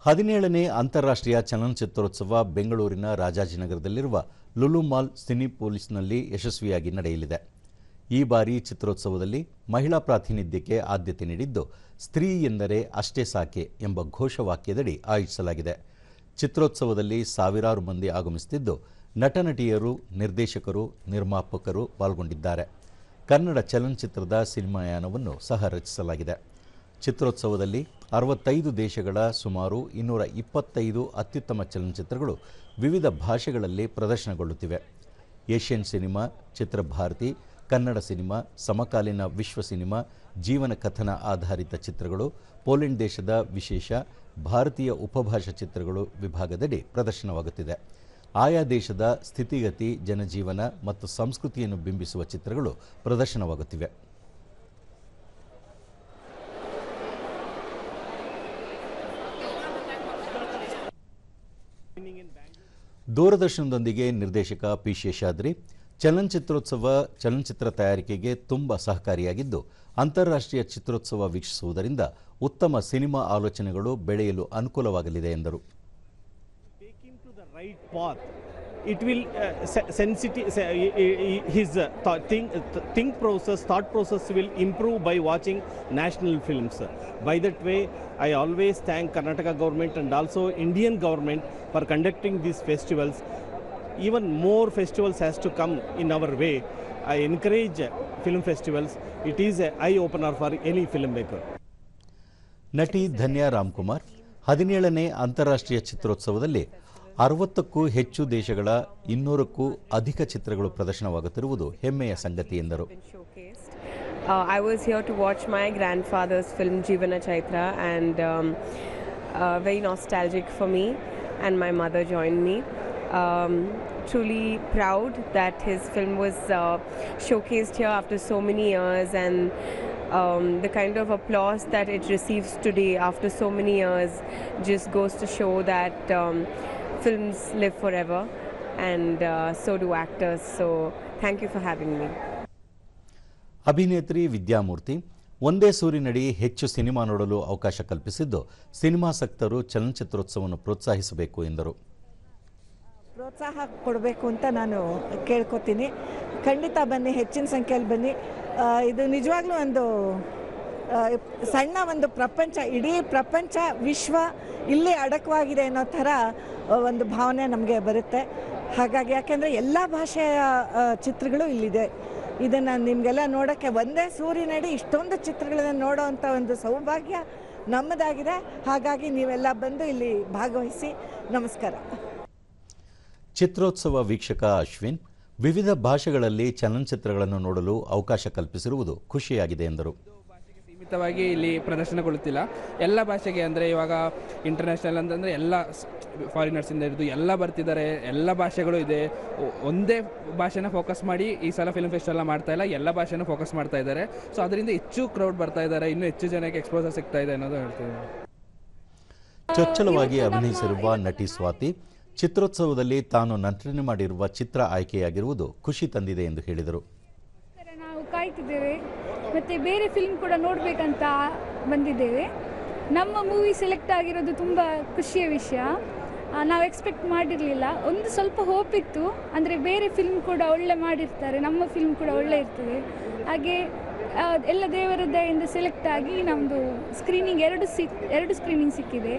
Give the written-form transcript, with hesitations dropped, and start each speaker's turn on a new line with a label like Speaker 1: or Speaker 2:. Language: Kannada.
Speaker 1: 17ನೇ ಅಂತಾರಾಷ್ಟ್ರೀಯ ಚಲನಚಿತ್ರೋತ್ಸವ ಬೆಂಗಳೂರಿನ ರಾಜಾಜಿನಗರದಲ್ಲಿರುವ ಲುಲು ಮಾಲ್ ಸಿನಿಪೋಲಿಸ್ನಲ್ಲಿ ಯಶಸ್ವಿಯಾಗಿ ನಡೆಯಲಿದೆ. ಈ ಬಾರಿ ಚಿತ್ರೋತ್ಸವದಲ್ಲಿ ಮಹಿಳಾ ಪ್ರಾತಿನಿಧ್ಯಕ್ಕೆ ಆದ್ಯತೆ ನೀಡಿದ್ದು, ಸ್ತ್ರೀ ಎಂದರೆ ಅಷ್ಟೇ ಸಾಕೆ ಎಂಬ ಘೋಷವಾಕ್ಯದಡಿ ಆಯೋಜಿಸಲಾಗಿದೆ. ಚಿತ್ರೋತ್ಸವದಲ್ಲಿ ಸಾವಿರಾರು ಮಂದಿ ಆಗಮಿಸುತ್ತಿದ್ದು, ನಟನಟಿಯರು, ನಿರ್ದೇಶಕರು, ನಿರ್ಮಾಪಕರು ಪಾಲ್ಗೊಂಡಿದ್ದಾರೆ. ಕನ್ನಡ ಚಲನಚಿತ್ರದ ಸಿನಿಮಾಯಾನವನ್ನು ಸಹ ರಚಿಸಲಾಗಿದೆ. ಚಿತ್ರೋತ್ಸವದಲ್ಲಿ 65 ದೇಶಗಳ ಸುಮಾರು 225 ಅತ್ಯುತ್ತಮ ಚಲನಚಿತ್ರಗಳು ವಿವಿಧ ಭಾಷೆಗಳಲ್ಲಿ ಪ್ರದರ್ಶನಗೊಳ್ಳುತ್ತಿವೆ. Asian cinema, Chitrabharati, Kannada cinema, ಸಮಕಾಲೀನ ವಿಶ್ವ ಸಿನಿಮಾ, ಜೀವನ ಕಥನ ಆಧಾರಿತ ಚಿತ್ರಗಳು, ಪೋಲೆಂಡ್ ದೇಶದ ವಿಶೇಷ, ಭಾರತೀಯ ಉಪಭಾಷಾ ಚಿತ್ರಗಳು ವಿಭಾಗದಡಿ ಪ್ರದರ್ಶನವಾಗುತ್ತಿದೆ. ಆಯಾ ದೇಶದ ಸ್ಥಿತಿಗತಿ, ಜನಜೀವನ ಮತ್ತು ಸಂಸ್ಕೃತಿಯನ್ನು ಬಿಂಬಿಸುವ ಚಿತ್ರಗಳು ಪ್ರದರ್ಶನವಾಗುತ್ತಿವೆ. ದೂರದರ್ಶನದೊಂದಿಗೆ ನಿರ್ದೇಶಕ ಪಿ. ಶೇಷಾದ್ರಿ, ಚಲನಚಿತ್ರೋತ್ಸವ ಚಲನಚಿತ್ರ ತಯಾರಿಕೆಗೆ ತುಂಬ ಸಹಕಾರಿಯಾಗಿದ್ದು, ಅಂತಾರಾಷ್ಟ್ರೀಯ ಚಿತ್ರೋತ್ಸವ ವೀಕ್ಷಿಸುವುದರಿಂದ ಉತ್ತಮ ಸಿನಿಮಾ ಆಲೋಚನೆಗಳು ಬೆಳೆಯಲು ಅನುಕೂಲವಾಗಲಿದೆ ಎಂದರು.
Speaker 2: It will his thought process will improve by watching national films. By that way, I always thank Karnataka government and also Indian government for conducting these festivals. Even more festivals has to come in our way. I encourage film festivals. It is an eye opener for any filmmaker.
Speaker 1: ನಟಿ ಧನ್ಯಾ ರಾಮ್ಕುಮಾರ್ 17ನೇ ಅಂತಾರಾಷ್ಟ್ರೀಯ ಚಿತ್ರೋತ್ಸವದಲ್ಲಿ 60ಕ್ಕೂ ಹೆಚ್ಚು ದೇಶಗಳ 200ಕ್ಕೂ ಅಧಿಕ ಚಿತ್ರಗಳು ಪ್ರದರ್ಶನವಾಗುತ್ತಿರುವುದು ಹೆಮ್ಮೆಯ ಸಂಗತಿ ಎಂದರು.
Speaker 3: I was here to watch my grandfather's film Jeevana Chaitra and very nostalgic for me, and my mother joined me. Truly proud that his film was showcased here after so many years, and the kind of applause that it receives today after so many years just goes to show that films live forever, and so do actors. So thank you for having me.
Speaker 1: ಅಭಿನೇತ್ರಿ ವಿದ್ಯಾಮೂರ್ತಿ ಒಂದೇ ಸೂರಿನಡಿ ಹೆಚ್ಚು ಸಿನಿಮಾ ನೋಡಲು ಅವಕಾಶ ಕಲ್ಪಿಸಿದ್ದು, ಸಿನಿಮಾಸಕ್ತರು ಚಲನಚಿತ್ರೋತ್ಸವವನ್ನು ಪ್ರೋತ್ಸಾಹಿಸಬೇಕು ಎಂದರು.
Speaker 4: ಪ್ರೋತ್ಸಾಹ ಕೊಡಬೇಕು ಅಂತ ನಾನು ಕೇಳ್ಕೊತೀನಿ. ಖಂಡಿತ ಬನ್ನಿ, ಹೆಚ್ಚಿನ ಸಂಖ್ಯೆಯಲ್ಲಿ ಬನ್ನಿ. ಇದು ನಿಜವಾಗ್ಲೂ ಒಂದು ಸಣ್ಣ ಒಂದು ಪ್ರಪಂಚ, ಇಡೀ ಪ್ರಪಂಚ, ವಿಶ್ವ ಇಲ್ಲಿ ಅಡಕವಾಗಿದೆ ಅನ್ನೋ ಥರ ಒಂದು ಭಾವನೆ ನಮಗೆ ಬರುತ್ತೆ. ಹಾಗಾಗಿ ಯಾಕೆಂದರೆ ಎಲ್ಲ ಭಾಷೆಯ ಚಿತ್ರಗಳು ಇಲ್ಲಿದೆ. ಇದನ್ನು ನಿಮಗೆಲ್ಲ ನೋಡೋಕ್ಕೆ ಒಂದೇ ಸೂರಿನಡಿ ಇಷ್ಟೊಂದು ಚಿತ್ರಗಳನ್ನು ನೋಡೋವಂಥ ಒಂದು ಸೌಭಾಗ್ಯ ನಮ್ಮದಾಗಿದೆ. ಹಾಗಾಗಿ ನೀವೆಲ್ಲ ಬಂದು ಇಲ್ಲಿ ಭಾಗವಹಿಸಿ. ನಮಸ್ಕಾರ.
Speaker 1: ಚಿತ್ರೋತ್ಸವ ವೀಕ್ಷಕ ಅಶ್ವಿನ್, ವಿವಿಧ ಭಾಷೆಗಳಲ್ಲಿ ಚಲನಚಿತ್ರಗಳನ್ನು ನೋಡಲು ಅವಕಾಶ ಕಲ್ಪಿಸಿರುವುದು ಖುಷಿಯಾಗಿದೆ ಎಂದರು.
Speaker 5: ಸೀಮಿತವಾಗಿ ಇಲ್ಲಿ ಪ್ರದರ್ಶನಗೊಳ್ಳುತ್ತಿಲ್ಲ, ಎಲ್ಲ ಭಾಷೆಗೆ, ಅಂದರೆ ಇವಾಗ ಇಂಟರ್ನ್ಯಾಷನಲ್ ಅಂತಂದರೆ ಎಲ್ಲ ಫಾರಿನರ್ಸಿಂದ ಹಿಡಿದು ಎಲ್ಲ ಬರ್ತಿದ್ದಾರೆ, ಎಲ್ಲ ಭಾಷೆಗಳು ಇದೆ. ಒಂದೇ ಭಾಷೆನ ಫೋಕಸ್ ಮಾಡಿ ಈ ಸಲ ಫಿಲ್ಮ್ ಫೆಸ್ಟಿವಲ್ ಮಾಡ್ತಾ ಇಲ್ಲ, ಎಲ್ಲ ಭಾಷೆನೂ ಫೋಕಸ್ ಮಾಡ್ತಾ ಇದ್ದಾರೆ. ಸೊ ಅದರಿಂದ ಹೆಚ್ಚು ಕ್ರೌಡ್ ಬರ್ತಾ ಇದ್ದಾರೆ, ಇನ್ನೂ ಹೆಚ್ಚು ಜನಕ್ಕೆ ಎಕ್ಸ್ಪೋಜರ್ ಸಿಗ್ತಾ ಇದೆ ಅನ್ನೋದು ಹೇಳ್ತೀವಿ.
Speaker 1: ಚೊಚ್ಚಲವಾಗಿ ಅಭಿನಯಿಸಿರುವ ನಟಿ ಸ್ವಾತಿ, ಚಿತ್ರೋತ್ಸವದಲ್ಲಿ ತಾನು ನಟನೆ ಮಾಡಿರುವ ಚಿತ್ರ ಆಯ್ಕೆಯಾಗಿರುವುದು ಖುಷಿ ತಂದಿದೆ ಎಂದು ಹೇಳಿದರು.
Speaker 6: ನಾವು ಕಾಯ್ತಿದ್ದೇವೆ, ಮತ್ತು ಬೇರೆ ಫಿಲ್ಮ್ ಕೂಡ ನೋಡಬೇಕಂತ ಬಂದಿದ್ದೇವೆ. ನಮ್ಮ ಮೂವಿ ಸೆಲೆಕ್ಟ್ ಆಗಿರೋದು ತುಂಬ ಖುಷಿಯ ವಿಷಯ. ನಾವು ಎಕ್ಸ್ಪೆಕ್ಟ್ ಮಾಡಿರಲಿಲ್ಲ. ಒಂದು ಸ್ವಲ್ಪ ಹೋಪ್ ಇತ್ತು, ಅಂದರೆ ಬೇರೆ ಫಿಲ್ಮ್ ಕೂಡ ಒಳ್ಳೆ ಮಾಡಿರ್ತಾರೆ, ನಮ್ಮ ಫಿಲ್ಮ್ ಕೂಡ ಒಳ್ಳೆ ಇರ್ತದೆ. ಹಾಗೆ ಎಲ್ಲ ದೇವರ ದಯೆಯಿಂದ ಸೆಲೆಕ್ಟ್ ಆಗಿ ನಮ್ಮದು ಸ್ಕ್ರೀನಿಂಗ್ ಎರಡು ಸ್ಕ್ರೀನಿಂಗ್ ಸಿಕ್ಕಿದೆ.